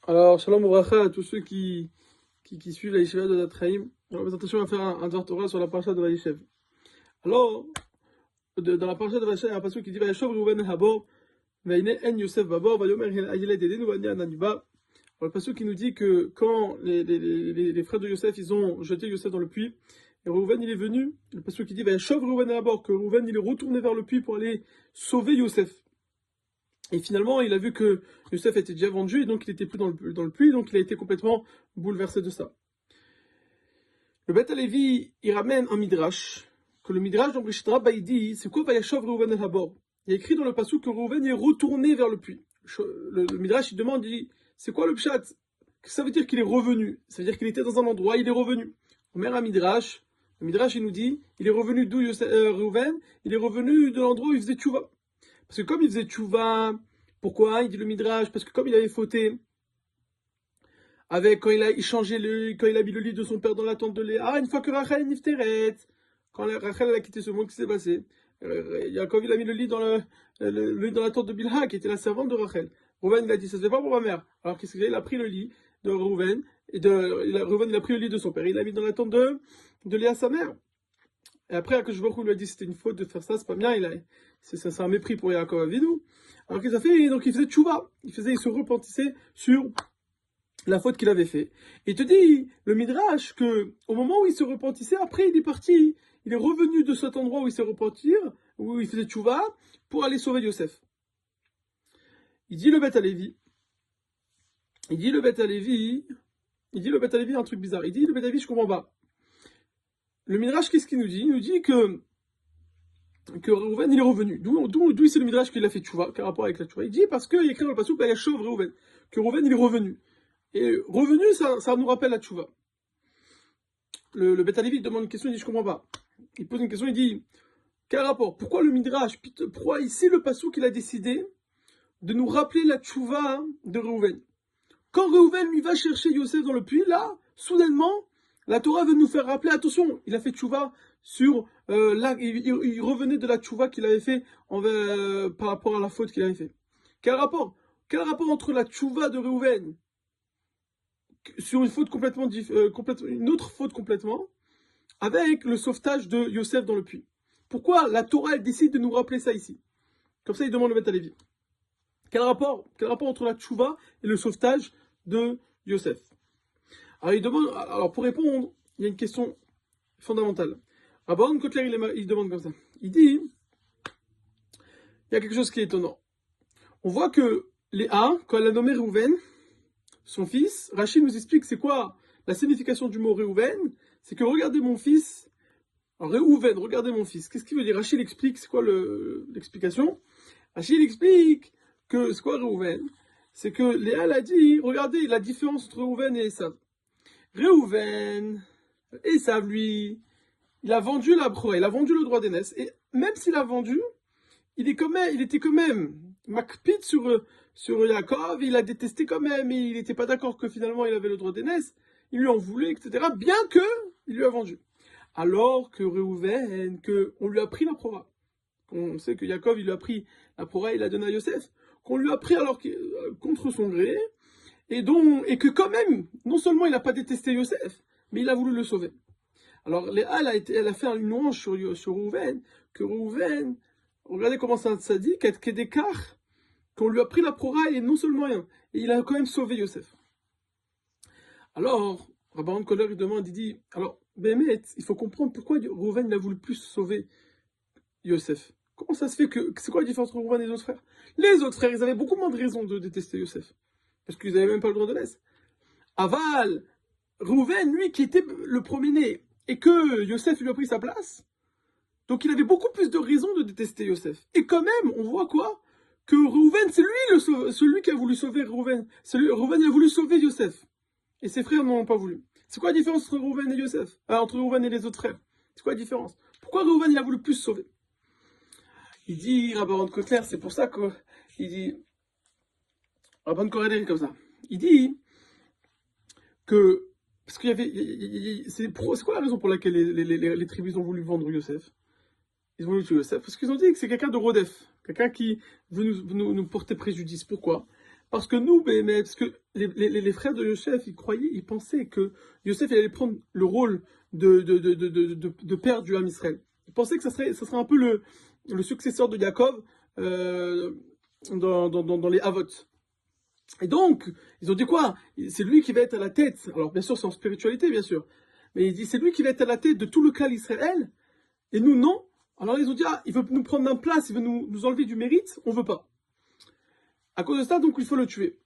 Alors, shalom ouvracha à tous ceux qui suivent la yeshiva de Natraim. Alors, mes attention à faire un Dvar Torah sur la paracha de Vayishev. Alors, dans la paracha de Vayishev, il y a un passage qui dit Vayishov Reuven Habor, Vayne En Yosef Babor, Vayomer Ayeled Edenu Vani Ananiba. Alors, le passage qui nous dit que quand les frères de Yosef, ils ont jeté Yosef dans le puits, et Reuven il est venu, le passage qui dit Vayishov Reuven Habor, que Reuven il est retourné vers le puits pour aller sauver Yosef. Et finalement, il a vu que Youssef était déjà vendu, et donc il n'était plus dans le puits, donc il a été complètement bouleversé de ça. Le Beth Alevi, il ramène un midrash, que le midrash dans Brishit Rabba, il dit, c'est quoi Vayashov Reuven el Habor? Il y a écrit dans le passage que Reuven est retourné vers le puits. Le midrash, il demande, il dit, c'est quoi le pshat? Ça veut dire qu'il est revenu. Ça veut dire qu'il était dans un endroit, il est revenu. On met un midrash, le midrash, il nous dit, il est revenu d'où Reuven? Il est revenu de l'endroit où il faisait tchouva. Parce que comme il faisait tchouva, pourquoi? Il dit le midrash, parce que comme il avait fauté, avec quand il a mis le lit de son père dans la tente de Léa, une fois que Rachel est nifteret, quand Rachel a quitté ce monde, qu'est-ce qui s'est passé? Yaakov il a mis le lit dans la tente de Bilha, qui était la servante de Rachel. Reuven il a dit, ça se fait pas pour ma mère. Alors qu'est-ce qu'il a? Il a pris le lit de Reuven, Reuven il a pris le lit de son père, il l'a mis dans la tente de Léa, sa mère. Et après, que je vois lui a dit c'était une faute de faire ça, c'est pas bien, c'est un mépris pour Yaakov Avinu. Alors qu'il a fait, donc il faisait tchouva, il se repentissait sur la faute qu'il avait fait. Et il te dit, le Midrash, que au moment où il se repentissait, après il est parti, il est revenu de cet endroit où il s'est repenti, où il faisait tchouva, pour aller sauver Yosef. Il dit le Beth Alevi, il dit le Beth Alevi un truc bizarre. Il dit le Beth Alevi, je comprends pas. Le Midrash, qu'est-ce qu'il nous dit? Il nous dit que Reuven il est revenu. D'où c'est le Midrash qu'il a fait tchouva, quel rapport avec la tchouva? Il dit parce qu'il y a écrit dans le passage Vayashov Reuven, que Reuven il est revenu. Et revenu, ça nous rappelle la tchouva. Le Beth Alevi demande une question, il dit je comprends pas. Il pose une question, il dit quel rapport? Pourquoi le Midrash? Pourquoi ici le passage qu'il a décidé de nous rappeler la tchouva de Reuven? Quand Reuven lui va chercher Yosef dans le puits, là, soudainement, la Torah veut nous faire rappeler, attention, il a fait tchouva sur, là, il revenait de la tchouva qu'il avait fait par rapport à la faute qu'il avait fait. Quel rapport? Quel rapport entre la tchouva de Reuven sur une faute une autre faute complètement, avec le sauvetage de Yosef dans le puits? Pourquoi la Torah elle décide de nous rappeler ça ici? Comme ça, il demande le Beth Alevi. Quel rapport entre la tchouva et le sauvetage de Yosef? Alors pour répondre, il y a une question fondamentale. Rabban Kotler, il demande comme ça. Il dit, il y a quelque chose qui est étonnant. On voit que Léa, quand elle a nommé Reuven, son fils, Rachid nous explique c'est quoi la signification du mot Reuven. C'est que regardez mon fils. Alors Reuven, regardez mon fils. Qu'est-ce qu'il veut dire? Rachid explique, c'est quoi l'explication? Rachid explique que c'est quoi Reuven? C'est que Léa l'a dit, regardez la différence entre Reuven et Esav. Reuven, Esav, lui, il a vendu la proie, il a vendu le droit d'aînesse. Et même s'il a vendu, il était quand même makpid sur Yaakov, il a détesté quand même, et il n'était pas d'accord que finalement il avait le droit d'aînesse, il lui en voulait, etc. Bien que il lui a vendu. Alors que Reuven, on lui a pris la prora. On sait que Yaakov, il lui a pris la prora, il l'a donné à Yosef, qu'on lui a pris contre son gré, et que quand même, non seulement il n'a pas détesté Yosef, mais il a voulu le sauver. Alors Léa, elle a fait une louange sur Reuven, que Reuven, regardez comment ça dit, qu'on lui a pris la prora et non seulement rien, et il a quand même sauvé Yosef. Alors, Rabban Koller, il demande, il dit, alors, Bémet, il faut comprendre pourquoi Reuven il a voulu plus sauver Yosef. Comment ça se fait c'est quoi la différence entre Reuven et les autres frères? Les autres frères, ils avaient beaucoup moins de raisons de détester Yosef. Parce qu'ils n'avaient même pas le droit de laisse. Aval, Reuven, lui, qui était le premier-né, et que Yosef lui a pris sa place, donc il avait beaucoup plus de raisons de détester Yosef. Et quand même, on voit quoi? Que Reuven, c'est lui celui qui a voulu sauver Reuven. Reuven a voulu sauver Yosef. Et ses frères n'en ont pas voulu. C'est quoi la différence entre Reuven et Yosef? Entre Reuven et les autres frères? C'est quoi la différence? Pourquoi Reuven il a voulu plus sauver? Il dit, Rabban Kotler, c'est pour ça qu'il dit, Rabban Kotler comme ça. Il dit que, parce qu'il y avait, c'est quoi la raison pour laquelle les tribus ont voulu vendre Yosef? Ils ont voulu tuer Yosef parce qu'ils ont dit que c'est quelqu'un de Rodef, quelqu'un qui veut nous porter préjudice. Pourquoi? Parce que nous, parce que les frères de Yosef, ils croyaient, ils pensaient que Yosef il allait prendre le rôle de père du Ham Israël. Ils pensaient que ça serait un peu le successeur de Yaakov dans les Havot. Et donc, ils ont dit quoi? C'est lui qui va être à la tête. Alors, bien sûr, c'est en spiritualité, bien sûr. Mais il dit, c'est lui qui va être à la tête de tout le clan Israël. Et nous, non. Alors, ils ont dit, il veut nous prendre en place, il veut nous enlever du mérite. On veut pas. À cause de ça, donc, il faut le tuer.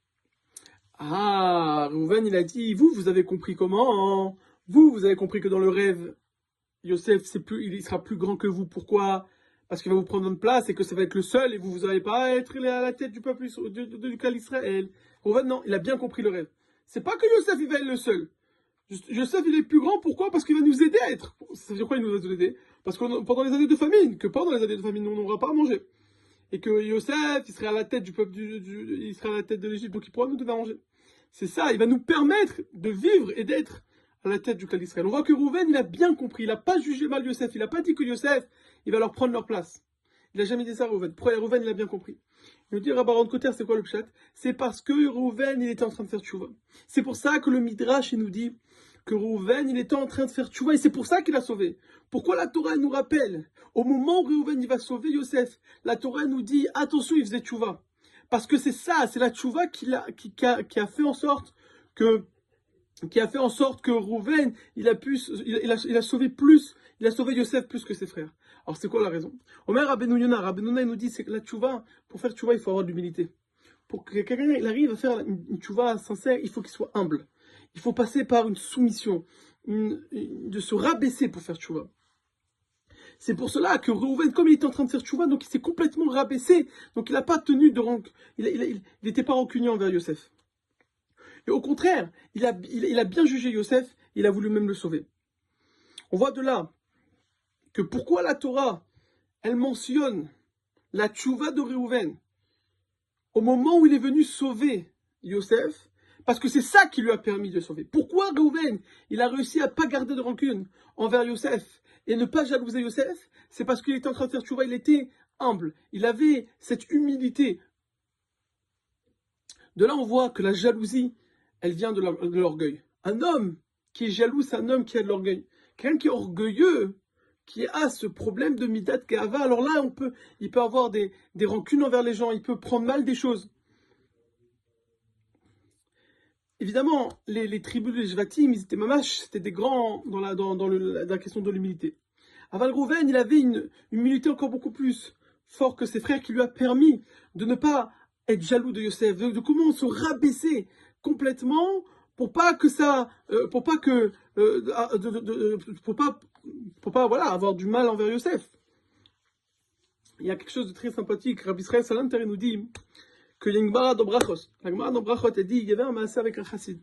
Ah, Reuven, il a dit, vous avez compris comment, hein? Vous avez compris que dans le rêve, Yosef, il sera plus grand que vous. Pourquoi? Parce qu'il va vous prendre une place et que ça va être le seul et vous n'allez pas être à la tête du peuple du clan Israël. Reuven, non, il a bien compris le rêve. C'est pas que Yosef, il va être le seul. Yosef, il est plus grand, pourquoi? Parce qu'il va nous aider à être. Ça veut dire quoi, il nous va nous aider? Parce que pendant les années de famine, nous, on n'aura pas à manger. Et que Yosef, il serait à la tête du peuple il serait à la tête de l'Égypte, donc il pourra nous donner à manger. C'est ça, il va nous permettre de vivre et d'être à la tête du clan d'Israël. On voit que Reuven, il a bien compris, il n'a pas jugé mal Yosef, il n'a pas dit que Yosef, il va leur prendre leur place. Il n'a jamais dit ça, Reuven. Reuven, il a bien compris. Il nous dit, Rabbaron Koter, c'est quoi le pshat? C'est parce que Reuven, il était en train de faire tchouva. C'est pour ça que le Midrash, il nous dit que Reuven, il était en train de faire tchouva, et c'est pour ça qu'il a sauvé. Pourquoi la Torah nous rappelle, au moment où Reuven, il va sauver Yosef, la Torah nous dit, attention, il faisait tchouva. Parce que c'est ça, c'est la tchouva qui a fait en sorte que Reuven, il a sauvé Yosef plus que ses frères. Alors c'est quoi la raison? Omer Rabbeinu Yonah nous dit, c'est que la tchouva, pour faire tchouva, il faut avoir de l'humilité. Pour que quelqu'un arrive à faire une tchouva sincère, il faut qu'il soit humble. Il faut passer par une soumission, de se rabaisser pour faire tchouva. C'est pour cela que Reuven, comme il était en train de faire tchouva, donc il s'est complètement rabaissé. Donc il n'a pas tenu de rancune. Il n'était pas rancunier envers Yosef. Et au contraire, il a bien jugé Yosef, il a voulu même le sauver. On voit de là que pourquoi la Torah, elle mentionne la tchouva de Reuven au moment où il est venu sauver Yosef, parce que c'est ça qui lui a permis de sauver. Pourquoi Reuven, il a réussi à ne pas garder de rancune envers Yosef et ne pas jalouser Yosef? C'est parce qu'il était en train de faire tchouva, il était humble, il avait cette humilité. De là, on voit que la jalousie, elle vient de l'orgueil. Un homme qui est jaloux, c'est un homme qui a de l'orgueil. Quelqu'un qui est orgueilleux, qui a ce problème de Midat Ga'ava, alors là, il peut avoir des rancunes envers les gens, il peut prendre mal des choses. Évidemment, les tribus de Shvatim, ils étaient mamash, c'était des grands dans la question de l'humilité. Aval Reuven, il avait une humilité encore beaucoup plus forte que ses frères qui lui a permis de ne pas être jaloux de Yosef, de comment se rabaisser complètement pour pas voilà, avoir du mal envers Yosef. Il y a quelque chose de très sympathique. Rabbi Israël Salanter nous dit que il y a une Gemara dans Brachos. La Gemara dans Brachot, elle dit il y avait un maaseh avec un chassid.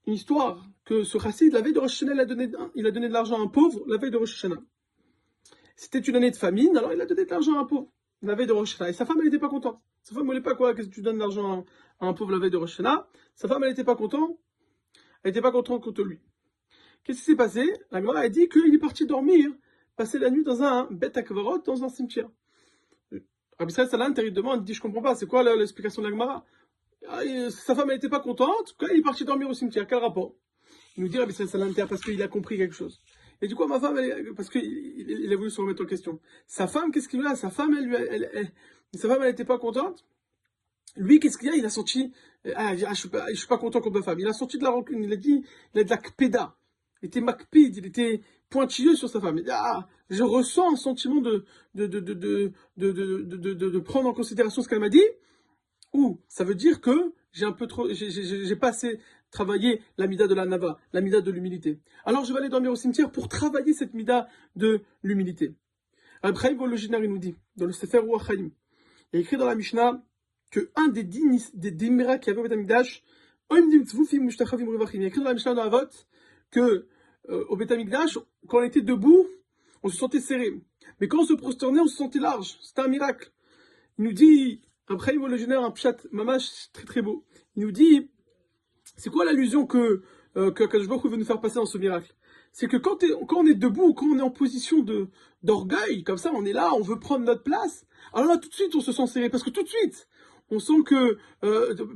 Une histoire que ce chassid, la veille de Rosh Hashanah, il a donné de l'argent à un pauvre la veille de Rosh Hashanah. C'était une année de famine, alors il a donné de l'argent à un pauvre la veille de Rosh Hashanah. Et sa femme, elle n'était pas contente. Sa femme, elle n'était pas quoi, qu'est-ce que tu donnes de l'argent à un pauvre la veille de Rosh Hashanah? Sa femme, elle n'était pas contente. Elle n'était pas contente contre lui. Qu'est-ce qui s'est passé? La Gemara a dit qu'il est parti dormir, passer la nuit dans un bet akvarot, dans un cimetière. Rabbi Israël Salanter, il demande, il dit, je comprends pas, c'est quoi l'explication de la Gemara? Sa femme, elle n'était pas contente, quand il est parti dormir au cimetière, quel rapport? Il nous dit Rabbi Israël Salanter, parce qu'il a compris quelque chose. Et du coup, ma femme, parce qu'il a voulu se remettre en question. Sa femme, qu'est-ce qu'il a? Sa femme, elle n'était pas contente. Lui, qu'est-ce qu'il a? Il a senti, je suis pas content contre ma femme. Il a senti de la rancune, il a dit, il a de la kpeda. Il était makpid, il était pointilleux sur sa femme. Il dit, je ressens un sentiment de prendre en considération ce qu'elle m'a dit. Ou, ça veut dire que j'ai pas assez travaillé la mida de la nava, la mida de l'humilité. Alors je vais aller dormir au cimetière pour travailler cette mida de l'humilité. Abraham Vologinaire, il nous dit, dans le Sefer Ruach Chaim, il y a écrit dans la Mishnah que un des miracles qu'il y avait au Beth Amikdash, il y a écrit dans la Mishnah dans Avot que au Beth Amikdash, quand on était debout, on se sentait serré. Mais quand on se prosternait, on se sentait large. C'était un miracle. Il nous dit, après, le général, un pshat, mamash, très très beau. Il nous dit, c'est quoi l'allusion que Akadosh Baruch Hu veut nous faire passer dans ce miracle? C'est que quand on est debout, quand on est en position d'orgueil, comme ça, on est là, on veut prendre notre place, alors là, tout de suite, on se sent serré. Parce que tout de suite, on sent que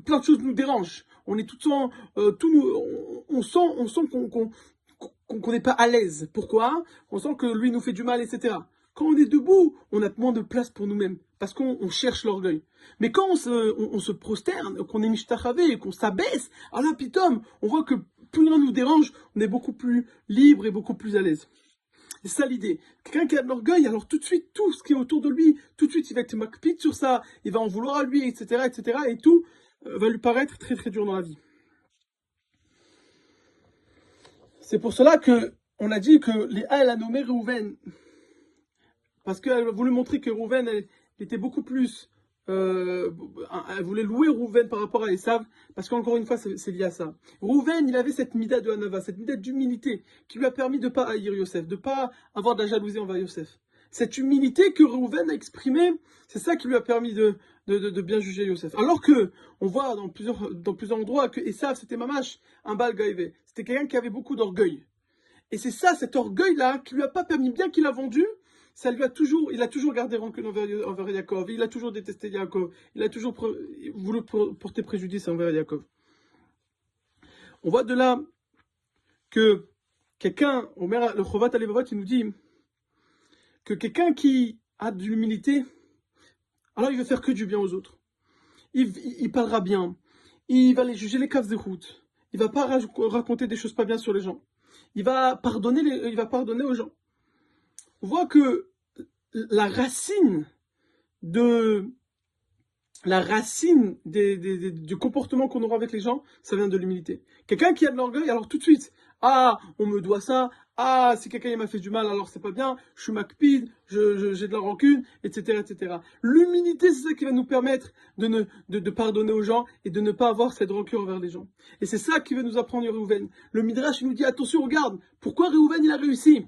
plein de choses nous dérangent. On est tout le temps, on sent qu'on n'est pas à l'aise. Pourquoi? On sent que lui nous fait du mal, etc. Quand on est debout, on a moins de place pour nous-mêmes, parce qu'on cherche l'orgueil. Mais quand on se prosterne, qu'on est mishtachavé, qu'on s'abaisse, alors là, pitom, on voit que plus rien nous dérange, on est beaucoup plus libre et beaucoup plus à l'aise. C'est ça l'idée. Quelqu'un qui a de l'orgueil, alors tout de suite, tout ce qui est autour de lui, tout de suite, il va être makpid sur ça, il va en vouloir à lui, etc., etc., et tout va lui paraître très très dur dans la vie. C'est pour cela que on a dit que Léa, elle a nommé Reuven, parce qu'elle a voulu montrer que Reuven, elle était beaucoup plus... elle voulait louer Reuven par rapport à Esav, parce qu'encore une fois, c'est lié à ça. Reuven, il avait cette mida de Hanava, cette mida d'humilité, qui lui a permis de ne pas haïr Yosef, de ne pas avoir de la jalousie envers Yosef. Cette humilité que Reuven a exprimée, c'est ça qui lui a permis de bien juger Yosef. Alors que, on voit dans plusieurs endroits que Esav, c'était mamash, un bal gaïvé. C'était quelqu'un qui avait beaucoup d'orgueil. Et c'est ça, cet orgueil-là, qui lui a pas permis, bien qu'il a vendu, il a toujours gardé rancune envers Yaakov, il a toujours détesté Yaakov, il a toujours voulu porter préjudice envers Yaakov. On voit de là que quelqu'un, le Chovat Alevavot, il nous dit que quelqu'un qui a de l'humilité, alors il veut faire que du bien aux autres. Il parlera bien, il va les juger les caves de route, il va pas raconter des choses pas bien sur les gens, il va pardonner aux gens. On voit que la racine du comportement qu'on aura avec les gens, ça vient de l'humilité. Quelqu'un qui a de l'orgueil, alors tout de suite, on me doit ça, si quelqu'un m'a fait du mal, alors c'est pas bien, je suis makpid, j'ai de la rancune, etc., etc. L'humilité, c'est ça qui va nous permettre de pardonner aux gens et de ne pas avoir cette rancune envers les gens. Et c'est ça qui va nous apprendre Reuven. Le Midrash, il nous dit, attention, regarde, pourquoi Reuven, il a réussi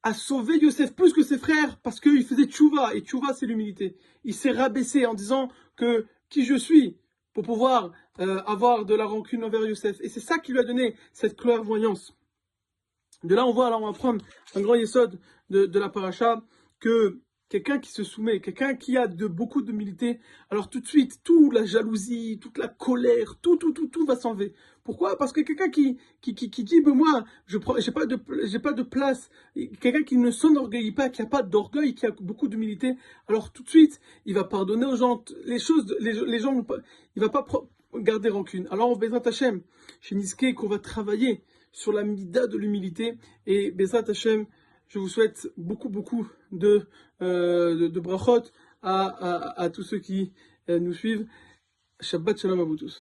à sauver Yosef plus que ses frères, parce qu'il faisait tchouva, et tchouva c'est l'humilité. Il s'est rabaissé en disant que qui je suis, pour pouvoir avoir de la rancune envers Yosef. Et c'est ça qui lui a donné cette clairvoyance. De là on voit, alors on va prendre un grand yesod de la paracha, que quelqu'un qui se soumet, quelqu'un qui a beaucoup d'humilité, alors tout de suite, toute la jalousie, toute la colère, tout va s'enlever. Pourquoi? Parce que quelqu'un qui dit, moi, j'ai pas de place, quelqu'un qui ne s'enorgueillit pas, qui n'a pas d'orgueil, qui a beaucoup d'humilité, alors tout de suite, il va pardonner aux gens, les gens, il va pas garder rancune. Alors, on Bezrat Hashem, chez Niske, qu'on va travailler sur la mida de l'humilité, et Bezrat Hashem, je vous souhaite beaucoup de brachot à tous ceux qui nous suivent. Shabbat shalom à vous tous.